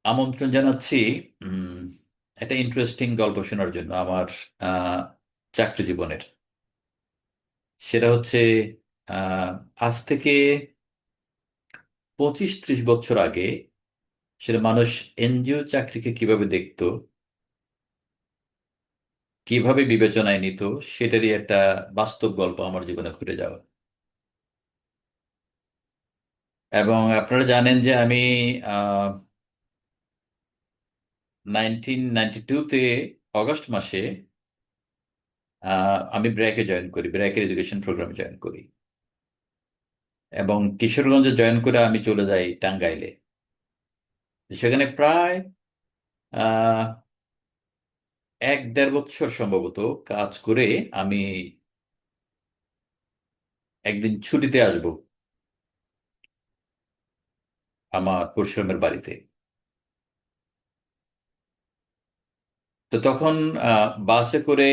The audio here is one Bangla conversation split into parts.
আমন্ত্রণ জানাচ্ছি উম, একটা ইন্টারেস্টিং গল্প শোনার জন্য আমার আহ, চাকরি জীবনের। সেটা হচ্ছে আহ, আজ থেকে 25-30 বছর আগে সেটা মানুষ এনজিও চাকরিকে কিভাবে দেখতো, কিভাবে বিবেচনায় নিত, সেটারই একটা বাস্তব গল্প আমার জীবনে ঘুরে যাওয়া। এবং আপনারা জানেন যে আমি 1992-তে অগস্ট মাসে আমি ব্র্যাকে জয়েন করি, ব্র্যাকের এডুকেশন প্রোগ্রামে জয়েন করি। এবং কিশোরগঞ্জে জয়েন করে আমি চলে যাই টাঙ্গাইলে। সেখানে প্রায় আহ 1-1.5 বছর সম্ভবত কাজ করে আমি একদিন ছুটিতে আসব আমার পরশুরামের বাড়িতে। তো তখন বাসে করে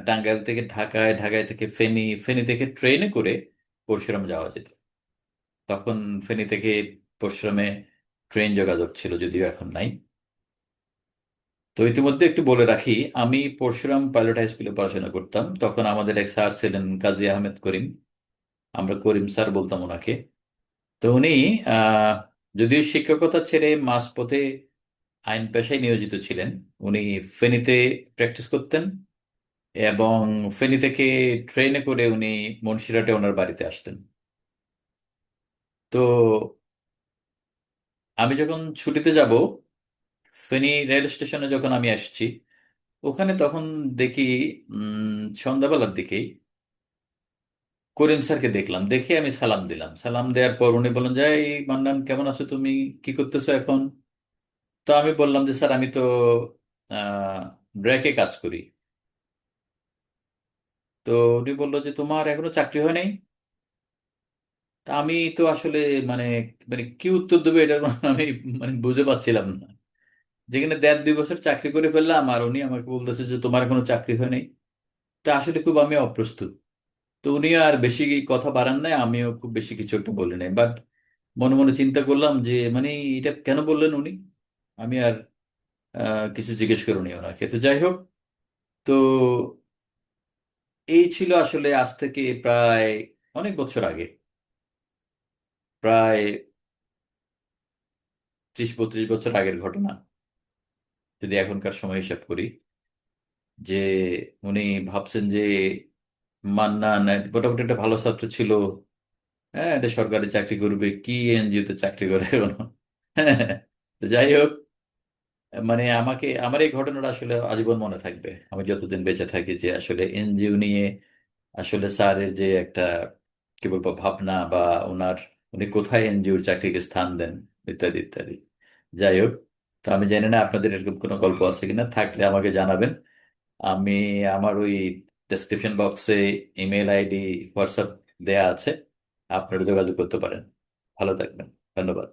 টাঙ্গাইল থেকে ঢাকায়, ঢাকায় থেকে ফেনী, ফেনী থেকে ট্রেনে করে পরশুরাম যাওয়া যেত। তখন ফেনী থেকে পরশুরামে ট্রেন যোগাযোগ ছিল, যদিও এখন নাই। তো ইতিমধ্যে একটু বলে রাখি, আমি পরশুরাম পাইলট হাই স্কুলে পড়াশোনা করতাম। তখন আমাদের এক স্যার ছিলেন, কাজী আহমেদ করিম। আমরা করিম স্যার বলতাম ওনাকে। তো উনি আহ, যদিও শিক্ষকতা ছেড়ে মাঝপথে আইন পেশায় নিয়োজিত ছিলেন। উনি ফেনীতে প্র্যাকটিস করতেন এবং ফেনী থেকে ট্রেনে করে উনি মুন্সিরহাটে ওনার বাড়িতে আসতেন। তো আমি যখন ছুটিতে যাব, ফেনী রেল স্টেশনে যখন আমি আসছি, ওখানে তখন দেখি সন্ধ্যাবেলার দিকেই করিম স্যারকে দেখলাম। দেখে আমি সালাম দিলাম। সালাম দেওয়ার পর উনি বললেন যে, "এই মান্নান, কেমন আছো তুমি? কি করতেছো এখন?" তো আমি বললাম যে, "স্যার, আমি তো আহ ব্র্যাকে কাজ করি।" তো উনি বললো যে, "তোমার এখনো চাকরি হয় নাই?" তা আমি তো আসলে মানে মানে কি উত্তর দেবো, এটার আমি মানে বুঝে পাচ্ছিলাম না। যেখানে 1.5-2 বছর চাকরি করে ফেললাম, আর উনি আমাকে বলতেছে যে তোমার এখনো চাকরি হয় নাই। তা আসলে খুব আমি অপ্রস্তুত। তো উনি আর বেশি কথা বাড়ান নাই, আমিও খুব বেশি কিছু একটা বলি নাই। বাট মনে মনে চিন্তা করলাম যে মানে এটা কেন বললেন উনি। আমি আর কিছু জিজ্ঞেস করিনি ওনাকে। তো যাই হোক, তো এই ছিল আসলে আজ থেকে প্রায় অনেক বছর আগে, প্রায় 30-32 বছর আগের ঘটনা, যদি এখনকার সময় হিসাব করি। যে উনি ভাবছেন যে মান্নান মোটামুটি একটা ভালো ছাত্র ছিল, হ্যাঁ, এটা সরকারি চাকরি করবে, কি এনজিওতে চাকরি করে এখনো। হ্যাঁ। তো যাই হোক, মানে আমাকে, আমার এই ঘটনাটা আসলে আজীবন মনে থাকবে আমি যতদিন বেঁচে থাকি, যে আসলে এনজিও নিয়ে আসলে স্যারের যে একটা কি বলবো ভাবনা, বা ওনার, উনি কোথায় এনজিওর চাকরিকে স্থান দেন, ইত্যাদি ইত্যাদি। যাই হোক, তো আমি জানি না আপনাদের এরকম কোনো গল্প আছে কিনা, থাকলে আমাকে জানাবেন। আমি আমার ওই ডেসক্রিপশন বক্সে ইমেল আইডি, হোয়াটসঅ্যাপ দেয়া আছে, আপনারা যোগাযোগ করতে পারেন। ভালো থাকবেন। ধন্যবাদ।